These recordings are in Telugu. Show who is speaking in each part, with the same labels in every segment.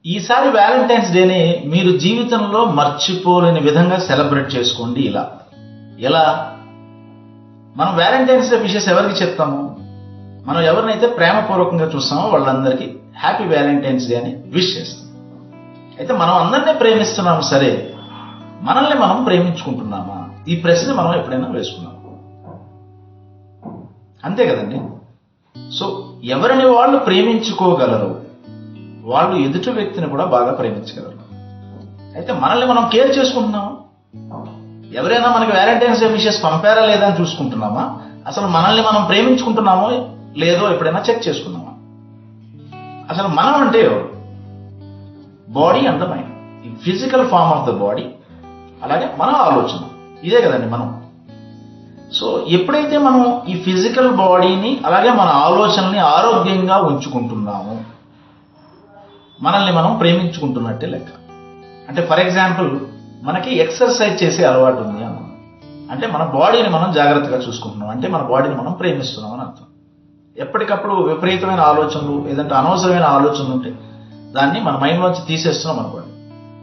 Speaker 1: ఈసారి వ్యాలంటైన్స్ డేని మీరు జీవితంలో మర్చిపోలేని విధంగా సెలబ్రేట్ చేసుకోండి. ఎలా మనం వ్యాలంటైన్స్ డే విషెస్ ఎవరికి చెప్తాము? మనం ఎవరినైతే ప్రేమపూర్వకంగా చూస్తామో వాళ్ళందరికీ హ్యాపీ వ్యాలంటైన్స్ డే అని విష్ చేస్తాం. అయితే మనం అందరినీ ప్రేమిస్తున్నాము, సరే మనల్ని మనం ప్రేమించుకుంటున్నామా? ఈ ప్రశ్న మనం ఎప్పుడైనా వేసుకున్నాము, అంతే కదండి. సో ఎవరిని వాళ్ళు ప్రేమించుకోగలరు, వాళ్ళు ఎదుటి వ్యక్తిని కూడా బాగా ప్రేమించగలరు. అయితే మనల్ని మనం కేర్ చేసుకుంటున్నామా? ఎవరైనా మనకి వ్యాలంటైన్స్ డే విషెస్ పంపారా లేదా అని చూసుకుంటున్నామా? అసలు మనల్ని మనం ప్రేమించుకుంటున్నామో లేదో ఎప్పుడైనా చెక్ చేసుకున్నామా? అసలు మనం అంటే ఎవరు? బాడీ అండ్ ద మైండ్, ఈ physical form of the body, అలాగే మన ఆలోచన, ఇదే కదండి మనం. సో ఎప్పుడైతే మనం ఈ ఫిజికల్ బాడీని అలాగే మన ఆలోచనల్ని ఆరోగ్యంగా ఉంచుకుంటున్నాము, మనల్ని మనం ప్రేమించుకుంటున్నట్టే లెక్క. అంటే ఫర్ ఎగ్జాంపుల్, మనకి ఎక్సర్సైజ్ చేసే అలవాటు ఉంది అన్నాం అంటే మన బాడీని మనం జాగ్రత్తగా చూసుకుంటున్నాం, అంటే మన బాడీని మనం ప్రేమిస్తున్నాం అని అర్థం. ఎప్పటికప్పుడు విపరీతమైన ఆలోచనలు, ఏదంటే అనవసరమైన ఆలోచనలు ఉంటే దాన్ని మన మైండ్లోంచి తీసేస్తున్నాం అనుకోండి.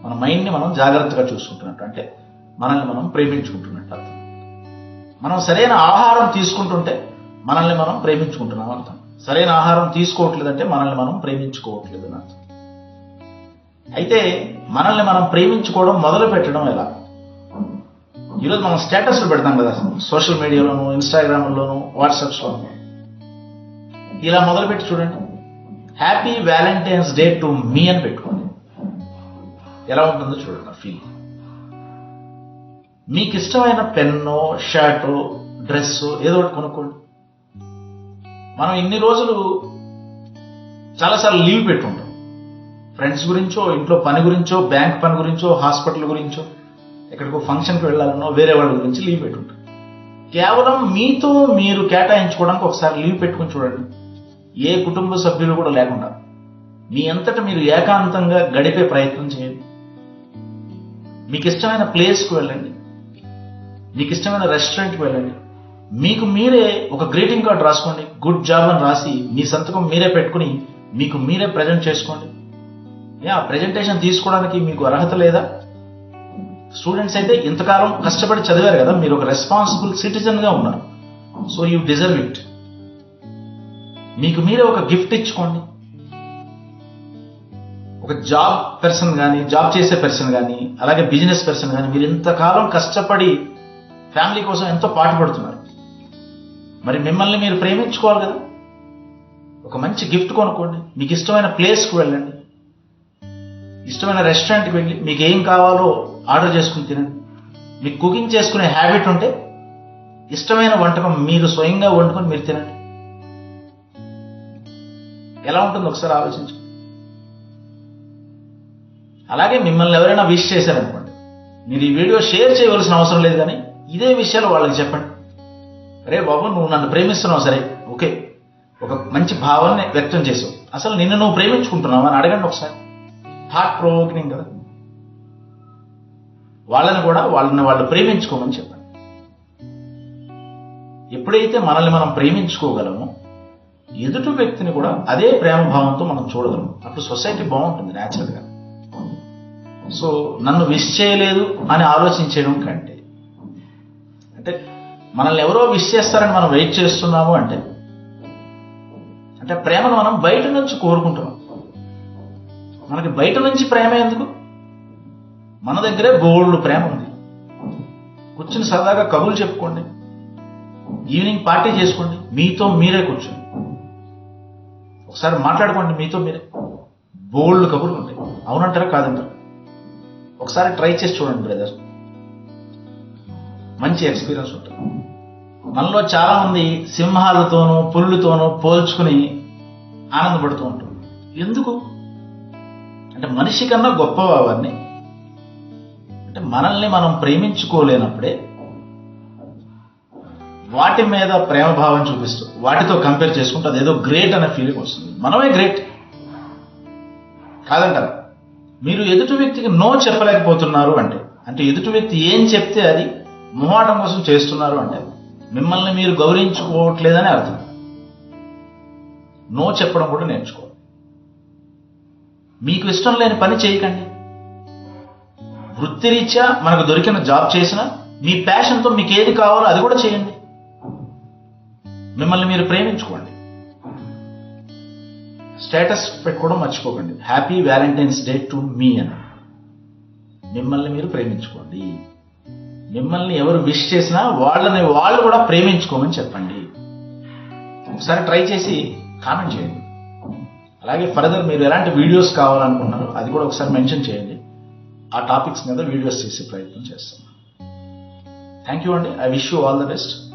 Speaker 1: మన మైండ్ని మనం జాగ్రత్తగా చూసుకుంటున్నట్టు, అంటే మనల్ని మనం ప్రేమించుకుంటున్నట్టు అర్థం. మనం సరైన ఆహారం తీసుకుంటుంటే మనల్ని మనం ప్రేమించుకుంటున్నాం అర్థం. సరైన ఆహారం తీసుకోవట్లేదంటే మనల్ని మనం ప్రేమించుకోవట్లేదు అని అర్థం. అయితే మనల్ని మనం ప్రేమించుకోవడం మొదలు పెట్టడం ఎలా? ఈరోజు మనం స్టేటస్లు పెడతాం కదా, సోషల్ మీడియాలోను, ఇన్స్టాగ్రామ్లోను, వాట్సాప్స్లోను. ఇలా మొదలుపెట్టి చూడండి, happy Valentine's day to me అని పెట్టుకోండి. ఎలా ఉంటుందో చూడండి ఆ ఫీల్. మీకు ఇష్టమైన పెన్నో, షర్టో, డ్రెస్సో ఏదో ఒకటి కొనుక్కోండి. మనం ఇన్ని రోజులు చాలాసార్లు లీవ్ పెట్టుంటాం. ఫ్రెండ్స్ గురించో, ఇంట్లో పని గురించో, బ్యాంక్ పని గురించో, హాస్పిటల్ గురించో, ఎక్కడికో ఫంక్షన్కి వెళ్ళాలనో వేరే వాళ్ళ గురించి లీవ్ పెట్టుంటాం. కేవలం మీతో మీరు కేటాయించుకోవడానికి ఒకసారి లీవ్ పెట్టుకుని చూడండి. ఏ కుటుంబ సభ్యులు కూడా లేకుండా మీ అంతటా మీరు ఏకాంతంగా గడిపే ప్రయత్నం చేయండి. మీకు ఇష్టమైన ప్లేస్కి వెళ్ళండి, మీకు ఇష్టమైన రెస్టారెంట్కి వెళ్ళండి. మీకు మీరే ఒక గ్రీటింగ్ కార్డ్ రాసుకోండి, గుడ్ జాబ్ అని రాసి మీ సంతకం మీరే పెట్టుకుని మీకు మీరే ప్రజెంట్ చేసుకోండి. ఆ ప్రెజెంటేషన్ తీసుకోవడానికి మీకు అర్హత లేదా? స్టూడెంట్స్ అయితే ఇంతకాలం కష్టపడి చదివారు కదా, మీరు ఒక రెస్పాన్సిబుల్ సిటిజన్గా ఉన్నారు. So you deserve it. మీకు మీరే ఒక గిఫ్ట్ ఇచ్చుకోండి. ఒక జాబ్ పర్సన్ కానీ, జాబ్ చేసే పర్సన్ కానీ, అలాగే బిజినెస్ పర్సన్ కానీ, మీరు ఇంతకాలం కష్టపడి ఫ్యామిలీ కోసం ఎంతో పాటుపడుతున్నారు. మరి మిమ్మల్ని మీరు ప్రేమించుకోవాలి కదా. ఒక మంచి గిఫ్ట్ కొనుక్కోండి, మీకు ఇష్టమైన ప్లేస్కి వెళ్ళండి, ఇష్టమైన రెస్టారెంట్కి వెళ్ళి మీకు ఏం కావాలో ఆర్డర్ చేసుకుని తినండి. మీకు కుకింగ్ చేసుకునే హ్యాబిట్ ఉంటే ఇష్టమైన వంటకం మీరు స్వయంగా వండుకొని మీరు తినండి. ఎలా ఉంటుందో ఒకసారి ఆలోచించు. అలాగే మిమ్మల్ని ఎవరైనా విష్ చేశారనుకోండి, మీరు ఈ వీడియో షేర్ చేయవలసిన అవసరం లేదు, కానీ ఇదే విషయాలు వాళ్ళకి చెప్పండి. అరే బాబు, నువ్వు నన్ను ప్రేమిస్తున్నావు, సరే ఓకే, ఒక మంచి భావాన్ని వ్యక్తం చేసావు, అసలు నిన్ను నువ్వు ప్రేమించుకుంటున్నావు అని అడగండి ఒకసారి. థాట్ ప్రొవోకింగ్ కదా. వాళ్ళని కూడా వాళ్ళు ప్రేమించుకోమని చెప్పండి. ఎప్పుడైతే మనల్ని మనం ప్రేమించుకోగలమో ఎదుటి వ్యక్తిని కూడా అదే ప్రేమ భావంతో మనం చూడగలం. అప్పుడు సొసైటీ బాగుంటుంది న్యాచురల్గా. సో నన్ను విష్ చేయలేదు అని ఆలోచించడం కంటే, అంటే మనల్ని ఎవరో విష్ చేస్తారని మనం వెయిట్ చేస్తున్నాము అంటే ప్రేమను మనం బయట నుంచి కోరుకుంటున్నాం. మనకి బయట నుంచి ప్రేమ ఎందుకు? మన దగ్గరే బోల్డ్ ప్రేమ ఉంది. కూర్చుని సరదాగా కబుర్లు చెప్పుకోండి, ఈవినింగ్ పార్టీ చేసుకోండి, మీతో మీరే కూర్చొని ఒకసారి మాట్లాడుకోండి. మీతో మీరే బోల్డ్ కబుర్లు ఉంటాయి. అవునంటారా కాదంటారా? ఒకసారి ట్రై చేసి చూడండి బ్రదర్, మంచి ఎక్స్పీరియన్స్ ఉంటుంది. మనలో చాలా మంది సింహాలతోనూ పులులతోనూ పోల్చుకుని ఆనందపడుతూ ఉంటాం. ఎందుకు అంటే మనిషి కన్నా గొప్పవా అవన్నీ? అంటే మనల్ని మనం ప్రేమించుకోలేనప్పుడే వాటి మీద ప్రేమ భావం చూపిస్తూ వాటితో కంపేర్ చేసుకుంటూ అదేదో గ్రేట్ అనే ఫీలింగ్ వస్తుంది. మనమే గ్రేట్ కాదంటారా? మీరు ఎదుటి వ్యక్తికి నో చెప్పలేకపోతున్నారు అంటే ఎదుటి వ్యక్తి ఏం చెప్తే అది మొహాటం కోసం చేస్తున్నారు అంటే మిమ్మల్ని మీరు గౌరవించుకోవట్లేదని అర్థం. నో చెప్పడం కూడా నేర్చుకోవాలి. మీకు ఇష్టం లేని పని చేయకండి. వృత్తిరీత్యా మనకు దొరికిన జాబ్ చేసినా మీ ప్యాషన్తో మీకు ఏది కావాలో అది కూడా చేయండి. మిమ్మల్ని మీరు ప్రేమించుకోండి. స్టేటస్ పెట్టుకోవడం మర్చిపోకండి. Happy Valentine's day to me అని. మిమ్మల్ని మీరు ప్రేమించుకోండి. మిమ్మల్ని ఎవరు విష్ చేసినా వాళ్ళని వాళ్ళు కూడా ప్రేమించుకోమని చెప్పండి. ఒకసారి ట్రై చేసి కామెంట్ చేయండి. అలాగే ఫర్దర్ మీరు ఎలాంటి వీడియోస్ కావాలనుకుంటున్నారో అది కూడా ఒకసారి మెన్షన్ చేయండి. ఆ టాపిక్స్ మీద వీడియోస్ చేసే ప్రయత్నం చేస్తాను. థ్యాంక్ యూ అండి. I wish you all the best.